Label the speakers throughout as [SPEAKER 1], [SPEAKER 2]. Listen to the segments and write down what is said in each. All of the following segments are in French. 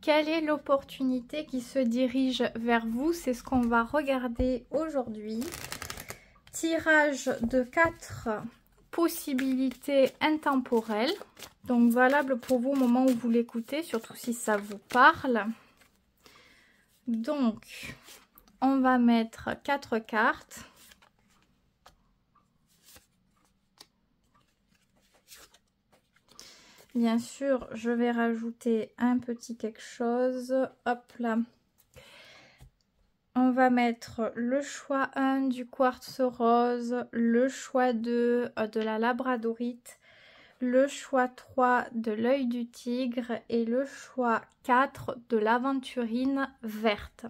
[SPEAKER 1] Quelle est l'opportunité qui se dirige vers vous? C'est ce qu'on va regarder aujourd'hui. Tirage de 4 possibilités intemporelles. Donc valable pour vous au moment où vous l'écoutez, surtout si ça vous parle. Donc, on va mettre 4 cartes. Bien sûr, je vais rajouter un petit quelque chose. Hop là. On va mettre le choix 1 du quartz rose, le choix 2 de la labradorite, le choix 3 de l'œil du tigre et le choix 4 de l'aventurine verte.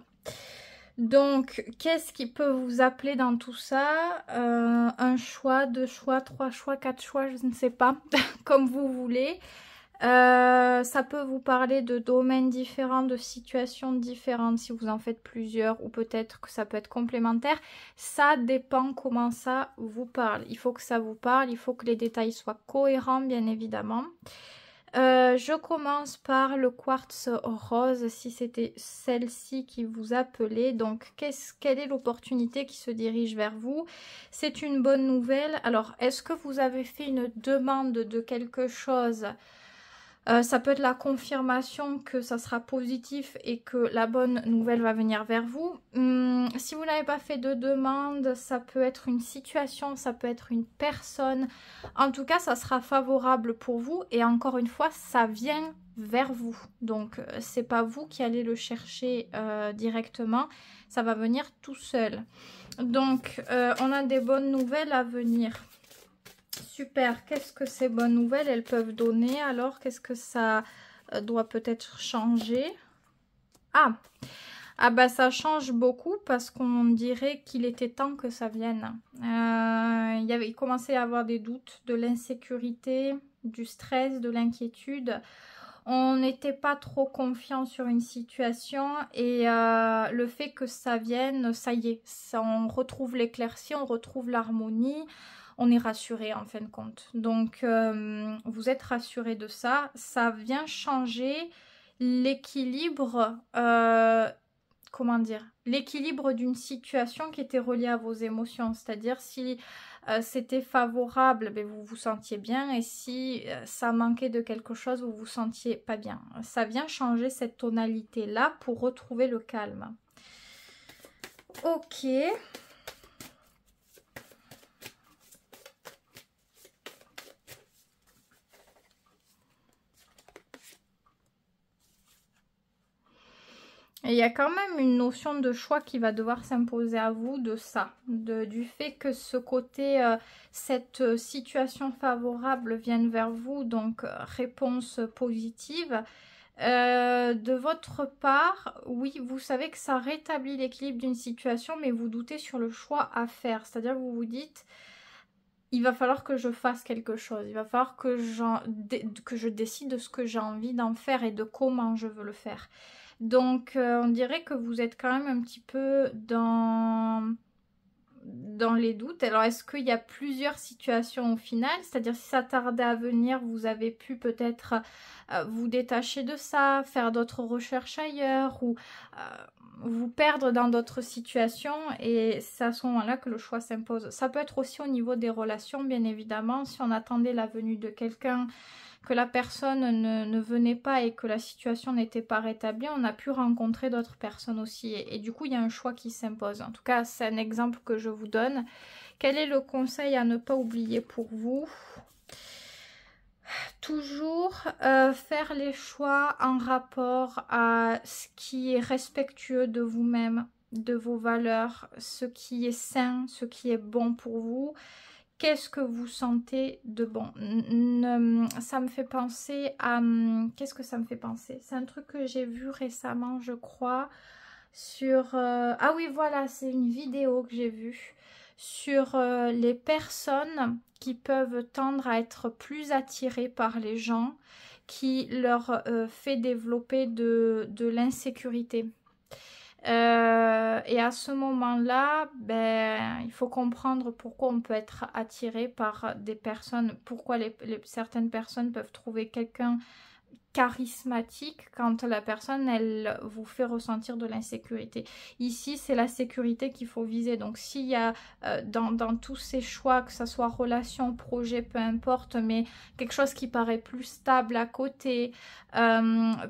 [SPEAKER 1] Donc, qu'est-ce qui peut vous appeler dans tout ça? Un choix, 2 choix, 3 choix, 4 choix, je ne sais pas, comme vous voulez. Ça peut vous parler de domaines différents, de situations différentes si vous en faites plusieurs, ou peut-être que ça peut être complémentaire. Ça dépend comment ça vous parle. Il faut que ça vous parle, il faut que les détails soient cohérents, bien évidemment. Je commence par le quartz rose, si c'était celle-ci qui vous appelait. Donc, quelle est l'opportunité qui se dirige vers vous? C'est une bonne nouvelle. Alors, est-ce que vous avez fait une demande de quelque chose? Ça peut être la confirmation que ça sera positif et que la bonne nouvelle va venir vers vous. Si vous n'avez pas fait de demande, ça peut être une situation, ça peut être une personne. En tout cas, ça sera favorable pour vous et encore une fois, ça vient vers vous. Donc, c'est pas vous qui allez le chercher directement, ça va venir tout seul. Donc, on a des bonnes nouvelles à venir. Super, qu'est-ce que ces bonnes nouvelles elles peuvent donner alors? Qu'est-ce que ça doit peut-être changer? Ah bah ça change beaucoup parce qu'on dirait qu'il était temps que ça vienne. Il commençait à y avoir des doutes, de l'insécurité, du stress, de l'inquiétude. On n'était pas trop confiant sur une situation et le fait que ça vienne, ça y est, on retrouve l'éclaircie, on retrouve l'harmonie. On est rassuré en fin de compte. Donc, vous êtes rassuré de ça. Ça vient changer l'équilibre, comment dire, l'équilibre d'une situation qui était reliée à vos émotions. C'est-à-dire si c'était favorable, ben, vous vous sentiez bien. Et si ça manquait de quelque chose, vous vous sentiez pas bien. Ça vient changer cette tonalité-là pour retrouver le calme. Ok. Et il y a quand même une notion de choix qui va devoir s'imposer à vous de ça, du fait que ce côté, cette situation favorable vienne vers vous, donc réponse positive. De votre part, oui, vous savez que ça rétablit l'équilibre d'une situation, mais vous doutez sur le choix à faire. C'est-à-dire que vous vous dites, il va falloir que je fasse quelque chose, il va falloir que je décide de ce que j'ai envie d'en faire et de comment je veux le faire. Donc, on dirait que vous êtes quand même un petit peu dans les doutes. Alors, est-ce qu'il y a plusieurs situations au final? C'est-à-dire, si ça tardait à venir, vous avez pu peut-être vous détacher de ça, faire d'autres recherches ailleurs ou vous perdre dans d'autres situations. Et c'est à ce moment-là que le choix s'impose. Ça peut être aussi au niveau des relations, bien évidemment. Si on attendait la venue de quelqu'un, que la personne ne venait pas et que la situation n'était pas rétablie, on a pu rencontrer d'autres personnes aussi. Et du coup, il y a un choix qui s'impose. En tout cas, c'est un exemple que je vous donne. Quel est le conseil à ne pas oublier pour vous? Toujours faire les choix en rapport à ce qui est respectueux de vous-même, de vos valeurs, ce qui est sain, ce qui est bon pour vous. Qu'est-ce que vous sentez de bon? Ça me fait penser à... Qu'est-ce que ça me fait penser? C'est un truc que j'ai vu récemment, je crois, sur... Ah oui, voilà, c'est une vidéo que j'ai vue sur les personnes qui peuvent tendre à être plus attirées par les gens, qui leur fait développer de l'insécurité. Et à ce moment-là, ben, il faut comprendre pourquoi on peut être attiré par des personnes, pourquoi certaines personnes peuvent trouver quelqu'un charismatique quand la personne, elle vous fait ressentir de l'insécurité. Ici, c'est la sécurité qu'il faut viser. Donc, s'il y a dans tous ces choix, que ce soit relation, projet, peu importe, mais quelque chose qui paraît plus stable à côté,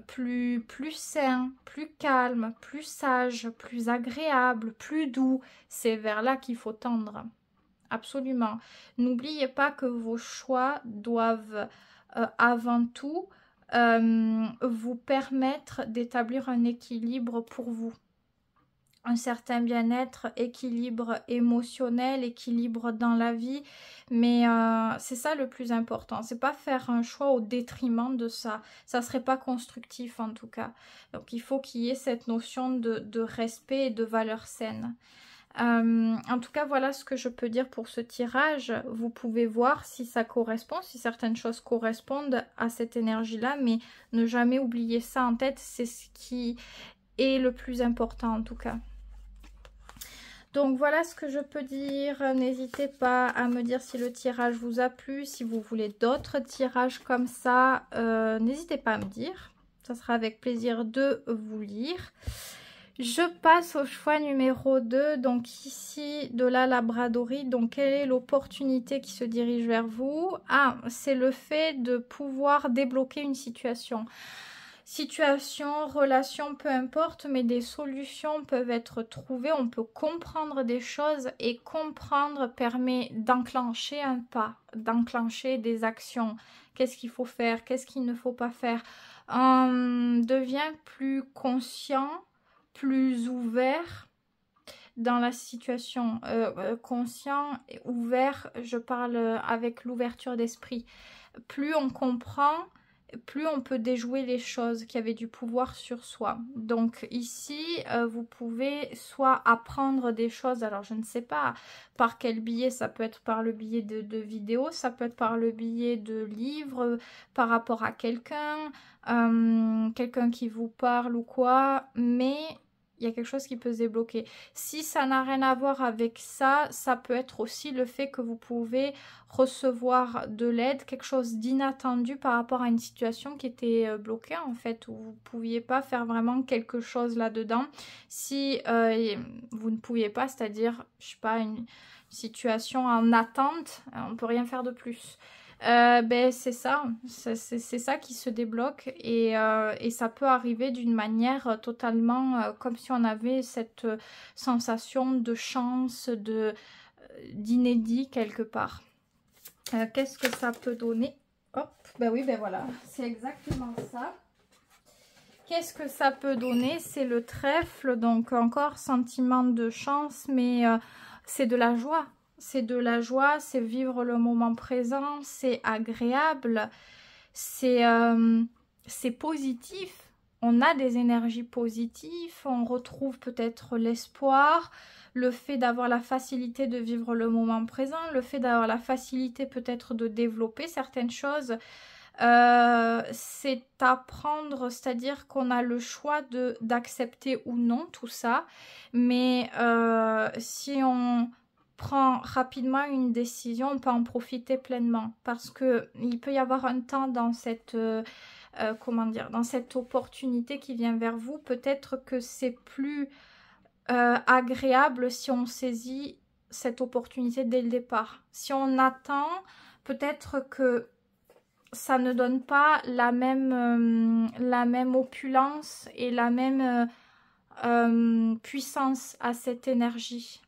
[SPEAKER 1] plus sain, plus calme, plus sage, plus agréable, plus doux, c'est vers là qu'il faut tendre. Absolument. N'oubliez pas que vos choix doivent avant tout vous permettre d'établir un équilibre pour vous. Un certain bien-être, équilibre émotionnel, équilibre dans la vie. Mais c'est ça le plus important. C'est pas faire un choix au détriment de ça. Ça serait pas constructif en tout cas. Donc il faut qu'il y ait cette notion de respect et de valeur saine. En tout cas, voilà ce que je peux dire pour ce tirage. Vous pouvez voir si ça correspond, si certaines choses correspondent à cette énergie-là, mais ne jamais oublier ça en tête, c'est ce qui est le plus important en tout cas. Donc voilà ce que je peux dire. N'hésitez pas à me dire si le tirage vous a plu, si vous voulez d'autres tirages comme ça, n'hésitez pas à me dire. Ça sera avec plaisir de vous lire. Je passe au choix numéro 2, donc ici de la labradorite. Donc quelle est l'opportunité qui se dirige vers vous? Ah, c'est le fait de pouvoir débloquer une situation. Situation, relation, peu importe, mais des solutions peuvent être trouvées. On peut comprendre des choses et comprendre permet d'enclencher un pas, d'enclencher des actions. Qu'est-ce qu'il faut faire? Qu'est-ce qu'il ne faut pas faire? On devient plus conscient, plus ouvert dans la situation, conscient et ouvert, je parle avec l'ouverture d'esprit. Plus on comprend, plus on peut déjouer les choses qui avaient du pouvoir sur soi. Donc ici, vous pouvez soit apprendre des choses, alors je ne sais pas par quel biais, ça peut être par le biais de vidéos, ça peut être par le biais de livres, par rapport à quelqu'un, quelqu'un qui vous parle ou quoi, mais il y a quelque chose qui peut se débloquer. Si ça n'a rien à voir avec ça, ça peut être aussi le fait que vous pouvez recevoir de l'aide, quelque chose d'inattendu par rapport à une situation qui était bloquée en fait, où vous ne pouviez pas faire vraiment quelque chose là-dedans. Si vous ne pouviez pas, c'est-à-dire, je sais pas, une situation en attente, on ne peut rien faire de plus. Ben c'est ça, c'est ça qui se débloque et ça peut arriver d'une manière totalement comme si on avait cette sensation de chance, d'inédit quelque part. Qu'est-ce que ça peut donner? Hop, ben oui, ben voilà, c'est exactement ça. Qu'est-ce que ça peut donner? C'est le trèfle, donc encore sentiment de chance, mais c'est de la joie. C'est de la joie, c'est vivre le moment présent, c'est agréable, c'est positif. On a des énergies positives, on retrouve peut-être l'espoir, le fait d'avoir la facilité de vivre le moment présent, le fait d'avoir la facilité peut-être de développer certaines choses. C'est apprendre, c'est-à-dire qu'on a le choix d'accepter ou non tout ça, mais si on prend rapidement une décision, on peut en profiter pleinement parce que il peut y avoir un temps dans cette comment dire, dans cette opportunité qui vient vers vous. Peut-être que c'est plus agréable si on saisit cette opportunité dès le départ. Si on attend, peut-être que ça ne donne pas la même opulence et la même puissance à cette énergie.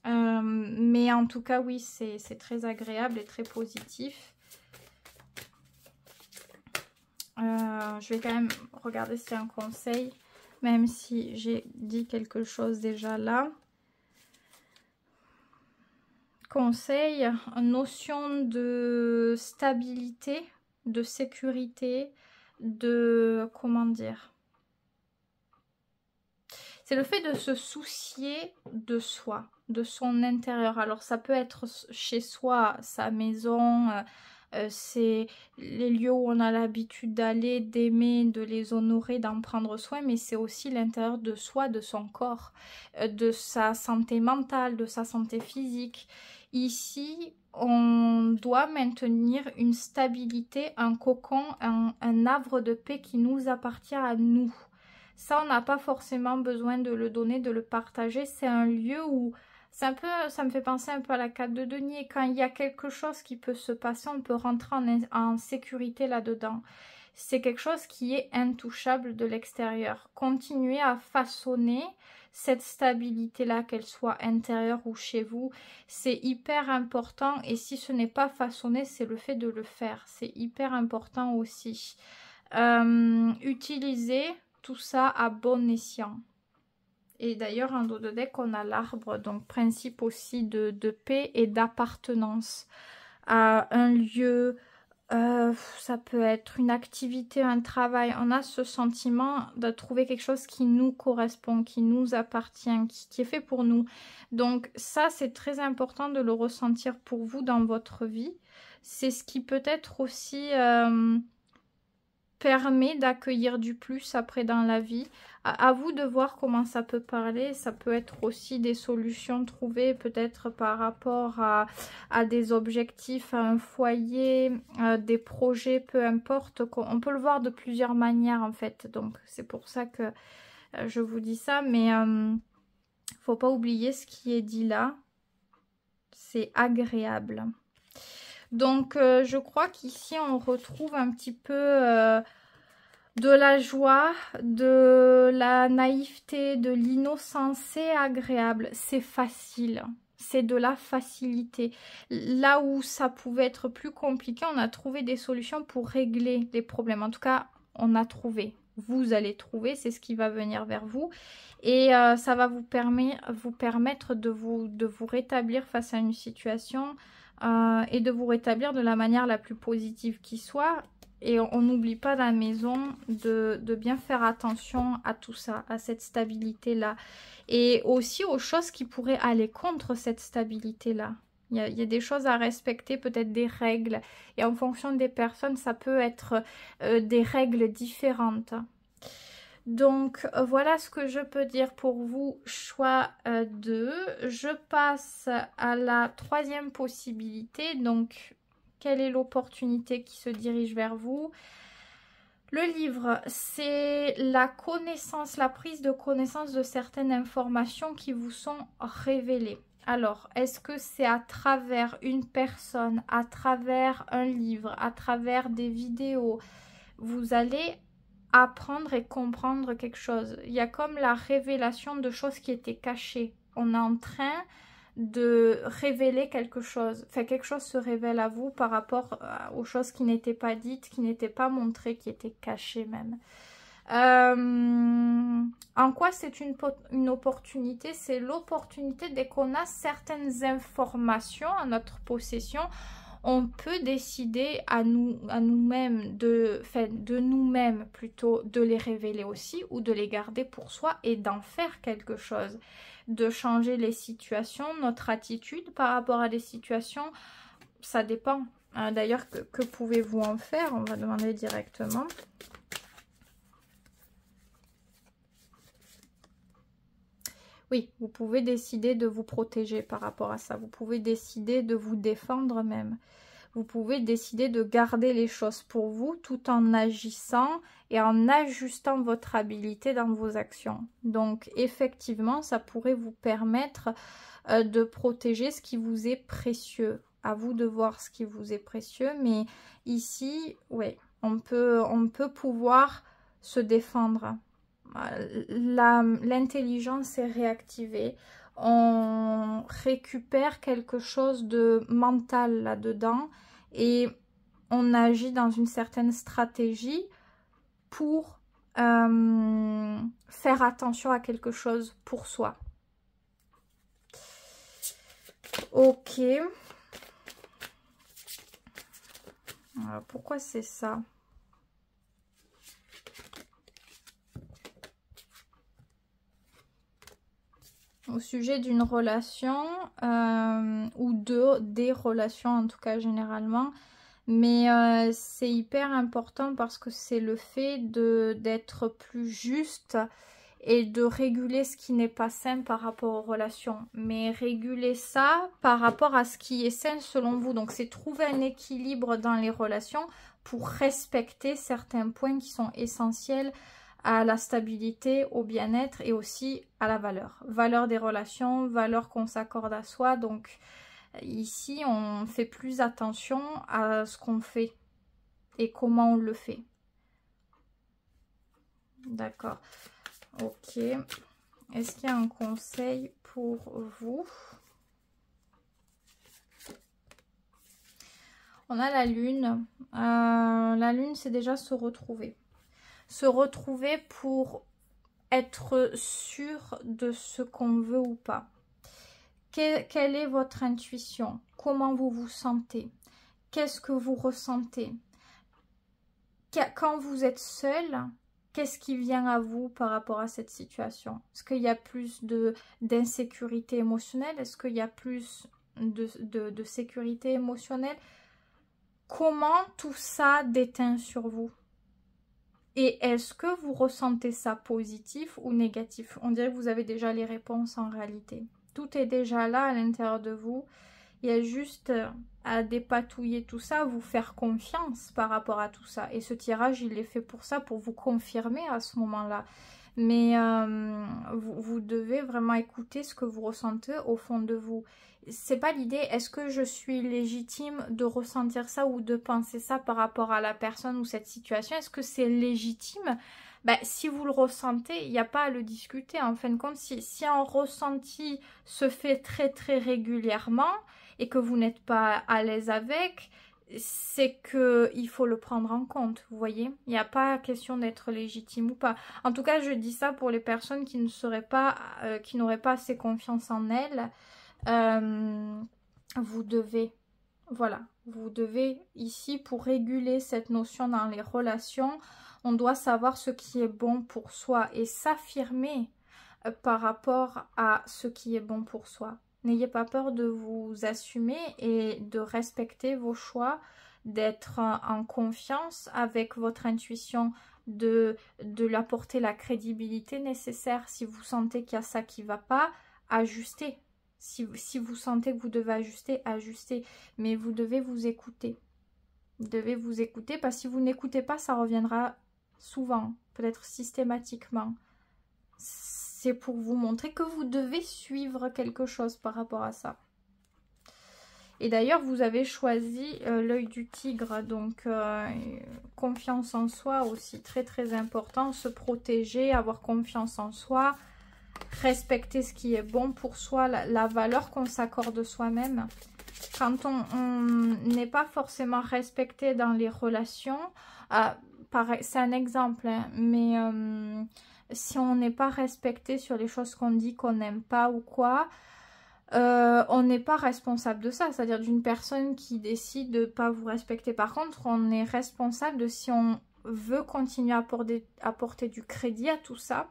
[SPEAKER 1] Mais en tout cas, oui, c'est très agréable et très positif. Je vais quand même regarder si c'est un conseil, même si j'ai dit quelque chose déjà là. Conseil, notion de stabilité, de sécurité, de... comment dire? C'est le fait de se soucier de soi, de son intérieur. Alors ça peut être chez soi, sa maison, c'est les lieux où on a l'habitude d'aller, d'aimer, de les honorer, d'en prendre soin, mais c'est aussi l'intérieur de soi, de son corps, de sa santé mentale, de sa santé physique. Ici, on doit maintenir une stabilité, un cocon, un havre de paix qui nous appartient à nous. Ça, on n'a pas forcément besoin de le donner, de le partager. C'est un lieu où, c'est un peu, ça me fait penser un peu à la carte de denier. Quand il y a quelque chose qui peut se passer, on peut rentrer en sécurité là-dedans. C'est quelque chose qui est intouchable de l'extérieur. Continuez à façonner cette stabilité-là, qu'elle soit intérieure ou chez vous, c'est hyper important. Et si ce n'est pas façonné, c'est le fait de le faire. C'est hyper important aussi. Utilisez tout ça à bon escient. Et d'ailleurs, en dos de deck, on a l'arbre, donc principe aussi de paix et d'appartenance à un lieu. Ça peut être une activité, un travail. On a ce sentiment de trouver quelque chose qui nous correspond, qui nous appartient, qui est fait pour nous. Donc ça, c'est très important de le ressentir pour vous dans votre vie. C'est ce qui peut être aussi permet d'accueillir du plus après dans la vie. À vous de voir comment ça peut parler. Ça peut être aussi des solutions trouvées peut-être par rapport à des objectifs, à un foyer, des projets, peu importe. On peut le voir de plusieurs manières en fait. Donc c'est pour ça que je vous dis ça. Mais faut pas oublier ce qui est dit là. C'est agréable. Donc je crois qu'ici on retrouve un petit peu de la joie, de la naïveté, de l'innocence. C'est agréable, c'est facile, c'est de la facilité. Là où ça pouvait être plus compliqué, on a trouvé des solutions pour régler les problèmes. En tout cas, on a trouvé. Vous allez trouver, c'est ce qui va venir vers vous. Et ça va vous permettre de vous rétablir face à une situation et de vous rétablir de la manière la plus positive qui soit. Et on n'oublie pas à la maison de bien faire attention à tout ça, à cette stabilité-là. Et aussi aux choses qui pourraient aller contre cette stabilité-là. Il y a des choses à respecter, peut-être des règles. Et en fonction des personnes, ça peut être des règles différentes. Donc voilà ce que je peux dire pour vous, choix 2. Je passe à la troisième possibilité. Donc quelle est l'opportunité qui se dirige vers vous? Le livre, c'est la connaissance, la prise de connaissance de certaines informations qui vous sont révélées. Alors, est-ce que c'est à travers une personne, à travers un livre, à travers des vidéos? Vous allez apprendre et comprendre quelque chose. Il y a comme la révélation de choses qui étaient cachées. On est en train de révéler quelque chose. Enfin, quelque chose se révèle à vous par rapport aux choses qui n'étaient pas dites, qui n'étaient pas montrées, qui étaient cachées même. En quoi c'est une opportunité? C'est l'opportunité dès qu'on a certaines informations à notre possession, on peut décider à nous-mêmes, de nous-mêmes plutôt, de les révéler aussi ou de les garder pour soi et d'en faire quelque chose. De changer les situations, notre attitude par rapport à des situations, ça dépend. D'ailleurs, que pouvez-vous en faire? On va demander directement. Oui, vous pouvez décider de vous protéger par rapport à ça. Vous pouvez décider de vous défendre même. Vous pouvez décider de garder les choses pour vous tout en agissant et en ajustant votre habilité dans vos actions. Donc, effectivement, ça pourrait vous permettre de protéger ce qui vous est précieux. À vous de voir ce qui vous est précieux. Mais ici, oui, on peut pouvoir se défendre. L'intelligence est réactivée, on récupère quelque chose de mental là-dedans et on agit dans une certaine stratégie pour faire attention à quelque chose pour soi. Ok. Alors, pourquoi c'est ça ? Au sujet d'une relation ou des relations en tout cas généralement, mais c'est hyper important parce que c'est le fait d'être plus juste et de réguler ce qui n'est pas sain par rapport aux relations. Mais réguler ça par rapport à ce qui est sain selon vous. Donc c'est trouver un équilibre dans les relations pour respecter certains points qui sont essentiels à la stabilité, au bien-être et aussi à la valeur. Valeur des relations, valeur qu'on s'accorde à soi. Donc ici, on fait plus attention à ce qu'on fait et comment on le fait. D'accord. Ok. Est-ce qu'il y a un conseil pour vous? On a la lune. La lune, c'est déjà se retrouver. Se retrouver pour être sûr de ce qu'on veut ou pas. Quelle est votre intuition? Comment vous vous sentez? Qu'est-ce que vous ressentez? Quand vous êtes seul, qu'est-ce qui vient à vous par rapport à cette situation? Est-ce qu'il y a plus d'insécurité émotionnelle? Est-ce qu'il y a plus de sécurité émotionnelle? Comment tout ça déteint sur vous? Et est-ce que vous ressentez ça positif ou négatif? On dirait que vous avez déjà les réponses en réalité. Tout est déjà là à l'intérieur de vous. Il y a juste à dépatouiller tout ça, vous faire confiance par rapport à tout ça. Et ce tirage, il est fait pour ça, pour vous confirmer à ce moment-là. Mais vous devez vraiment écouter ce que vous ressentez au fond de vous. C'est pas l'idée, est-ce que je suis légitime de ressentir ça ou de penser ça par rapport à la personne ou cette situation? Est-ce que c'est légitime? Ben, si vous le ressentez, il n'y a pas à le discuter. En fin de compte, si un ressenti se fait très très régulièrement et que vous n'êtes pas à l'aise avec, c'est qu'il faut le prendre en compte, vous voyez. Il n'y a pas question d'être légitime ou pas. En tout cas, je dis ça pour les personnes qui ne seraient pas, qui n'auraient pas assez confiance en elles. Vous devez, voilà, vous devez ici pour réguler cette notion dans les relations, on doit savoir ce qui est bon pour soi et s'affirmer par rapport à ce qui est bon pour soi. N'ayez pas peur de vous assumer et de respecter vos choix, d'être en confiance avec votre intuition, de lui apporter la crédibilité nécessaire. Si vous sentez qu'il y a ça qui ne va pas, ajustez. Si vous sentez que vous devez ajuster, ajustez. Mais vous devez vous écouter. Vous devez vous écouter parce que si vous n'écoutez pas, ça reviendra souvent, peut-être systématiquement. C'est pour vous montrer que vous devez suivre quelque chose par rapport à ça. Et d'ailleurs, vous avez choisi l'œil du tigre, donc confiance en soi aussi, très très important, se protéger, avoir confiance en soi, respecter ce qui est bon pour soi, la valeur qu'on s'accorde soi-même. Quand on n'est pas forcément respecté dans les relations, c'est un exemple, hein, mais si on n'est pas respecté sur les choses qu'on dit qu'on n'aime pas ou quoi, on n'est pas responsable de ça, c'est-à-dire d'une personne qui décide de ne pas vous respecter. Par contre, on est responsable de si on veut continuer à apporter du crédit à tout ça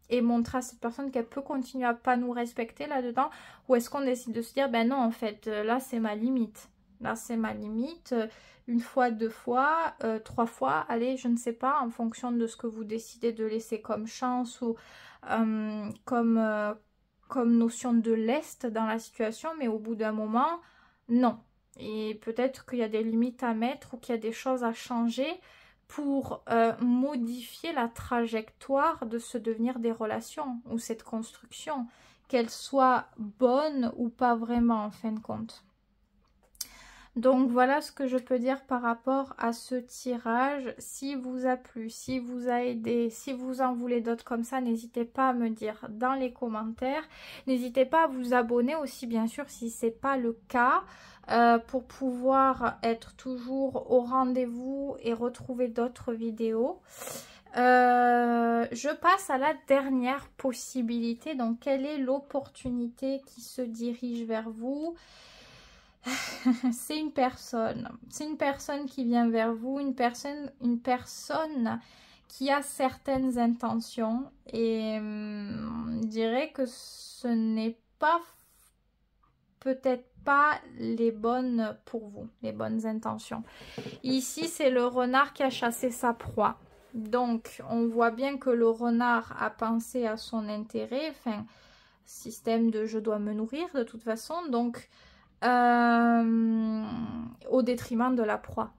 [SPEAKER 1] et montrer à cette personne qu'elle peut continuer à pas nous respecter là-dedans, ou est-ce qu'on décide de se dire, ben non, en fait, là, c'est ma limite. Là, c'est ma limite. Une fois, deux fois, trois fois, allez, je ne sais pas, en fonction de ce que vous décidez de laisser comme chance ou comme notion de lest dans la situation, mais au bout d'un moment, non. Et peut-être qu'il y a des limites à mettre ou qu'il y a des choses à changer pour modifier la trajectoire de ce devenir des relations ou cette construction, qu'elle soit bonne ou pas vraiment en fin de compte. Donc voilà ce que je peux dire par rapport à ce tirage. Si vous a plu, si vous a aidé, si vous en voulez d'autres comme ça, n'hésitez pas à me dire dans les commentaires. N'hésitez pas à vous abonner aussi bien sûr si ce n'est pas le cas. Pour pouvoir être toujours au rendez-vous et retrouver d'autres vidéos. Je passe à la dernière possibilité. Donc, quelle est l'opportunité qui se dirige vers vous? C'est une personne. C'est une personne qui vient vers vous. Une personne qui a certaines intentions. Et je dirais que ce n'est pas peut-être pas les bonnes pour vous, les bonnes intentions. Ici, c'est le renard qui a chassé sa proie. Donc, on voit bien que le renard a pensé à son intérêt, enfin, système de je dois me nourrir de toute façon, donc au détriment de la proie.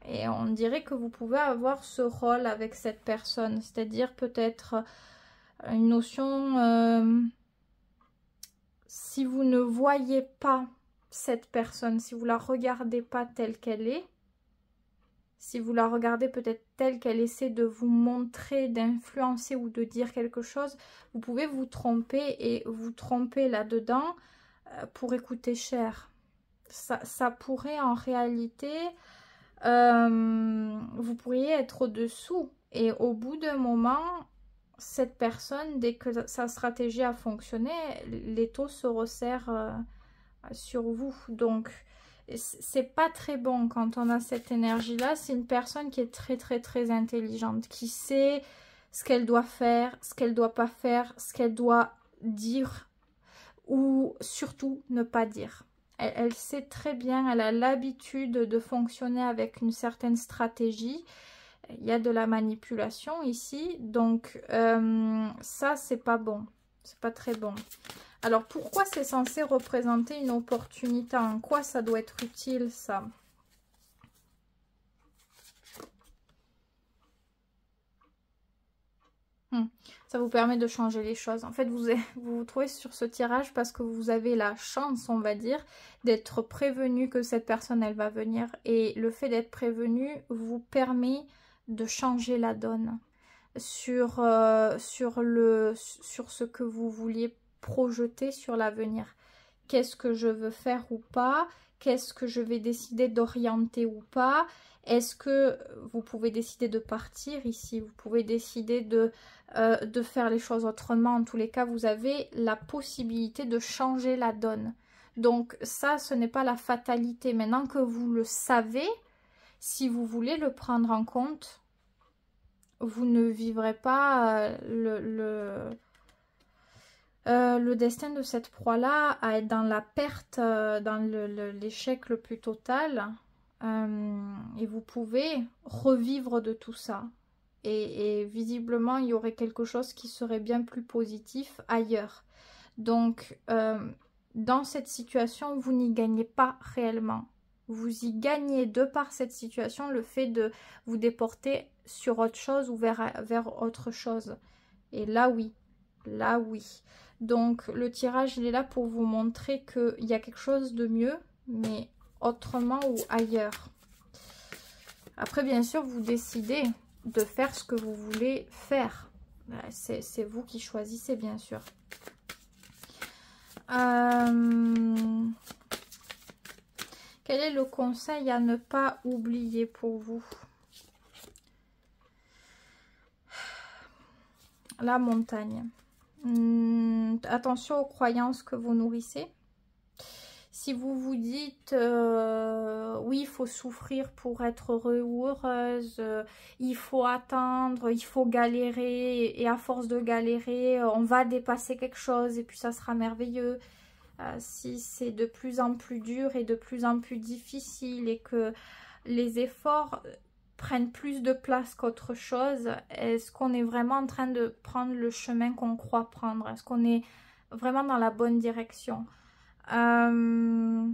[SPEAKER 1] Et on dirait que vous pouvez avoir ce rôle avec cette personne, c'est-à-dire peut-être une notion, si vous ne voyez pas cette personne, si vous la regardez pas telle qu'elle est, si vous la regardez peut-être telle qu'elle essaie de vous montrer, d'influencer ou de dire quelque chose, vous pouvez vous tromper et vous tromper là-dedans pour écouter cher. Ça pourrait en réalité, vous pourriez être au-dessous et au bout d'un moment, cette personne, dès que sa stratégie a fonctionné, l'étau se resserre sur vous. Donc, c'est pas très bon quand on a cette énergie-là. C'est une personne qui est très, très, très intelligente, qui sait ce qu'elle doit faire, ce qu'elle doit pas faire, ce qu'elle doit dire ou surtout ne pas dire. Elle sait très bien, elle a l'habitude de fonctionner avec une certaine stratégie. Il y a de la manipulation ici, donc ça c'est pas bon, c'est pas très bon. Alors pourquoi c'est censé représenter une opportunité? En quoi ça doit être utile ça? Ça vous permet de changer les choses. En fait, vous vous trouvez sur ce tirage parce que vous avez la chance, on va dire, d'être prévenu que cette personne, elle va venir. Et le fait d'être prévenu vous permet de changer la donne sur ce que vous vouliez projeter sur l'avenir. Qu'est-ce que je veux faire ou pas? Qu'est-ce que je vais décider d'orienter ou pas? Est-ce que vous pouvez décider de partir ici? Vous pouvez décider de faire les choses autrement. En tous les cas, vous avez la possibilité de changer la donne. Donc ça, ce n'est pas la fatalité. Maintenant que vous le savez, si vous voulez le prendre en compte, vous ne vivrez pas le destin de cette proie-là à être dans la perte, dans l'échec le plus total. Et vous pouvez revivre de tout ça. Et visiblement, il y aurait quelque chose qui serait bien plus positif ailleurs. Donc, dans cette situation, vous n'y gagnez pas réellement. Vous y gagnez de par cette situation le fait de vous déporter sur autre chose ou vers autre chose. Et là, oui. Là, oui. Donc, le tirage, il est là pour vous montrer qu'il y a quelque chose de mieux, mais autrement ou ailleurs. Après, bien sûr, vous décidez de faire ce que vous voulez faire. C'est vous qui choisissez, bien sûr. Quel est le conseil à ne pas oublier pour vous? La montagne. Attention aux croyances que vous nourrissez. Si vous vous dites oui, il faut souffrir pour être heureux ou heureuse, il faut attendre, il faut galérer, et à force de galérer, on va dépasser quelque chose et puis ça sera merveilleux. Si c'est de plus en plus dur et de plus en plus difficile et que les efforts prennent plus de place qu'autre chose, est-ce qu'on est vraiment en train de prendre le chemin qu'on croit prendre? Est-ce qu'on est vraiment dans la bonne direction? Faire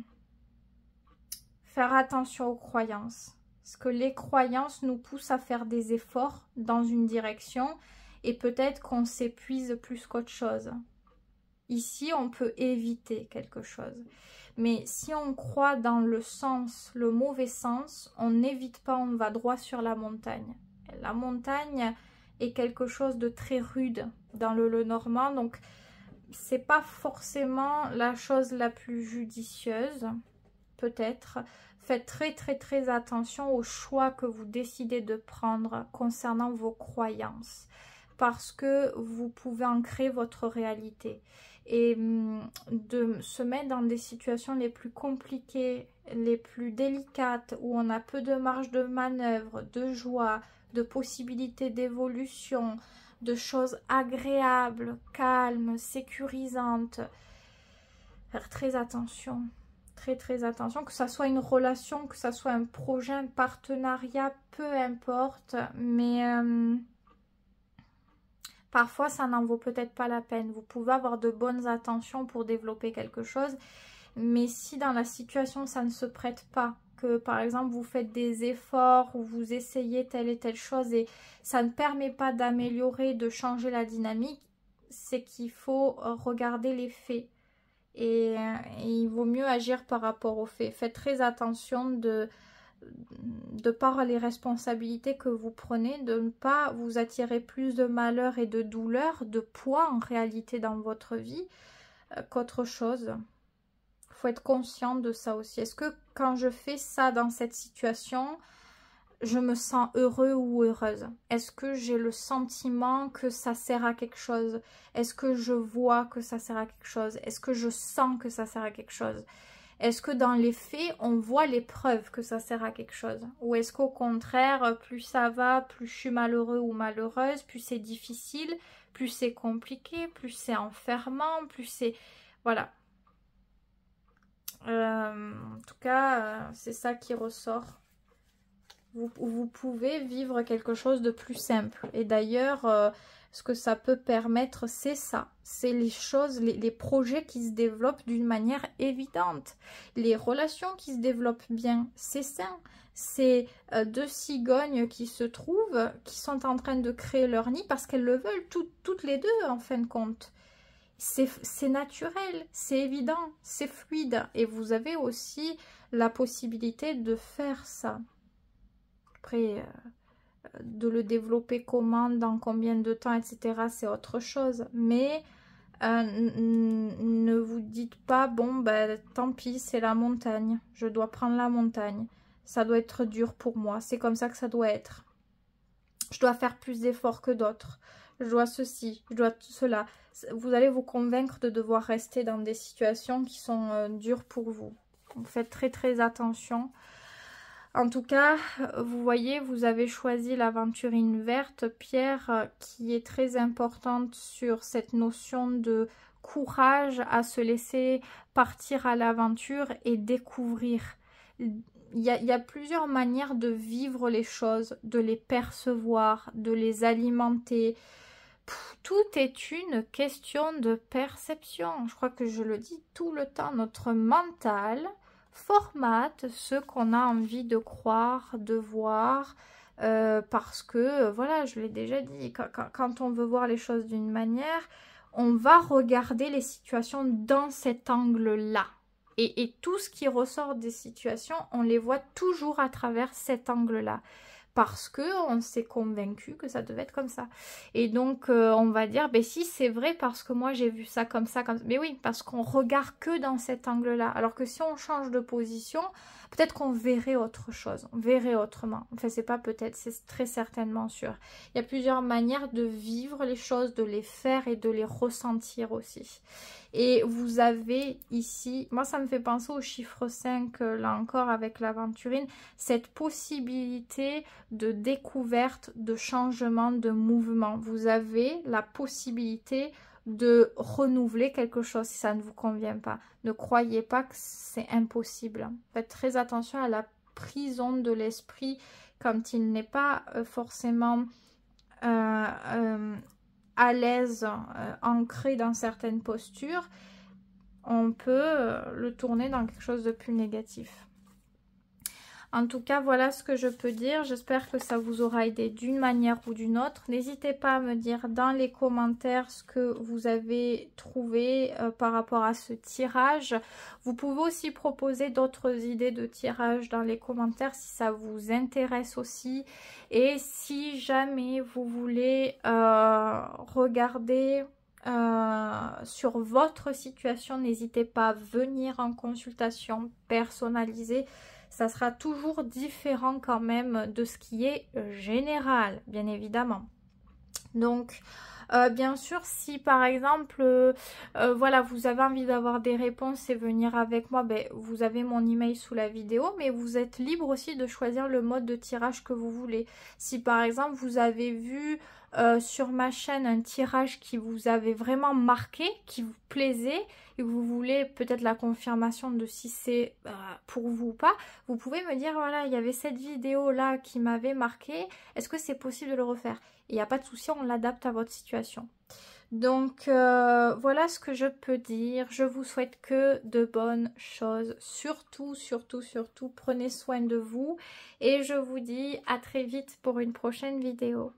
[SPEAKER 1] attention aux croyances. Parce que les croyances nous poussent à faire des efforts dans une direction et peut-être qu'on s'épuise plus qu'autre chose. Ici, on peut éviter quelque chose. Mais si on croit dans le sens, le mauvais sens, on n'évite pas, on va droit sur la montagne. La montagne est quelque chose de très rude dans le Lenormand, donc c'est pas forcément la chose la plus judicieuse, peut-être. Faites très très très attention aux choix que vous décidez de prendre concernant vos croyances, parce que vous pouvez en créer votre réalité. Et de se mettre dans des situations les plus compliquées, les plus délicates, où on a peu de marge de manœuvre, de joie, de possibilités d'évolution, de choses agréables, calmes, sécurisantes. Faire très attention. très très attention, que ça soit une relation, que ça soit un projet, un partenariat, peu importe, mais parfois ça n'en vaut peut-être pas la peine. Vous pouvez avoir de bonnes intentions pour développer quelque chose, mais si dans la situation ça ne se prête pas, que par exemple vous faites des efforts ou vous essayez telle et telle chose et ça ne permet pas d'améliorer, de changer la dynamique, c'est qu'il faut regarder les faits. Et il vaut mieux agir par rapport aux faits. Faites très attention de par les responsabilités que vous prenez, de ne pas vous attirer plus de malheur et de douleur, de poids en réalité dans votre vie qu'autre chose. Il faut être conscient de ça aussi. Est-ce que quand je fais ça dans cette situation, je me sens heureux ou heureuse? Est-ce que j'ai le sentiment que ça sert à quelque chose? Est-ce que je vois que ça sert à quelque chose? Est-ce que je sens que ça sert à quelque chose? Est-ce que dans les faits, on voit les preuves que ça sert à quelque chose? Ou est-ce qu'au contraire, plus ça va, plus je suis malheureux ou malheureuse, plus c'est difficile, plus c'est compliqué, plus c'est enfermant, plus c'est... Voilà. En tout cas, c'est ça qui ressort. Vous pouvez vivre quelque chose de plus simple. Et d'ailleurs, ce que ça peut permettre, c'est ça. C'est les choses, les projets qui se développent d'une manière évidente. Les relations qui se développent bien, c'est ça. C'est deux cigognes qui se trouvent, qui sont en train de créer leur nid parce qu'elles le veulent, toutes les deux en fin de compte. C'est naturel, c'est évident, c'est fluide. Et vous avez aussi la possibilité de faire ça. Après, de le développer comment, dans combien de temps, etc., c'est autre chose. Mais ne vous dites pas, bon, ben, tant pis, c'est la montagne. Je dois prendre la montagne. Ça doit être dur pour moi. C'est comme ça que ça doit être. Je dois faire plus d'efforts que d'autres. Je dois ceci, je dois cela. Vous allez vous convaincre de devoir rester dans des situations qui sont dures pour vous. Donc, faites très très attention. En tout cas, vous voyez, vous avez choisi l'aventurine verte, pierre, qui est très importante sur cette notion de courage à se laisser partir à l'aventure et découvrir. Il y a plusieurs manières de vivre les choses, de les percevoir, de les alimenter. Tout est une question de perception. Je crois que je le dis tout le temps, notre mental formate ce qu'on a envie de croire, de voir, parce que, voilà, je l'ai déjà dit, quand on veut voir les choses d'une manière, on va regarder les situations dans cet angle-là. Et tout ce qui ressort des situations, on les voit toujours à travers cet angle-là. Parce qu'on s'est convaincu que ça devait être comme ça. Et donc, on va dire, ben si, c'est vrai parce que moi, j'ai vu ça comme ça, comme ça. Mais oui, parce qu'on regarde que dans cet angle-là. Alors que si on change de position, peut-être qu'on verrait autre chose. On verrait autrement. Enfin, c'est pas peut-être, c'est très certainement sûr. Il y a plusieurs manières de vivre les choses, de les faire et de les ressentir aussi. Et vous avez ici, moi ça me fait penser au chiffre 5, là encore avec l'aventurine, cette possibilité de découverte, de changement, de mouvement. Vous avez la possibilité de renouveler quelque chose si ça ne vous convient pas. Ne croyez pas que c'est impossible. Faites très attention à la prison de l'esprit quand il n'est pas forcément... à l'aise, ancré dans certaines postures, on peut le tourner dans quelque chose de plus négatif. En tout cas, voilà ce que je peux dire. J'espère que ça vous aura aidé d'une manière ou d'une autre. N'hésitez pas à me dire dans les commentaires ce que vous avez trouvé par rapport à ce tirage. Vous pouvez aussi proposer d'autres idées de tirage dans les commentaires si ça vous intéresse aussi. Et si jamais vous voulez regarder... sur votre situation, n'hésitez pas à venir en consultation personnalisée. Ça sera toujours différent quand même de ce qui est général, bien évidemment. Donc, bien sûr, si par exemple, voilà, vous avez envie d'avoir des réponses et venir avec moi, ben, vous avez mon email sous la vidéo, mais vous êtes libre aussi de choisir le mode de tirage que vous voulez. Si par exemple, vous avez vu sur ma chaîne un tirage qui vous avait vraiment marqué, qui vous plaisait et que vous voulez peut-être la confirmation de si c'est pour vous ou pas, vous pouvez me dire voilà, il y avait cette vidéo là qui m'avait marqué, est-ce que c'est possible de le refaire? Il n'y a pas de souci, on l'adapte à votre situation. Donc voilà ce que je peux dire. Je vous souhaite que de bonnes choses. Surtout, surtout, surtout, prenez soin de vous. Et je vous dis à très vite pour une prochaine vidéo.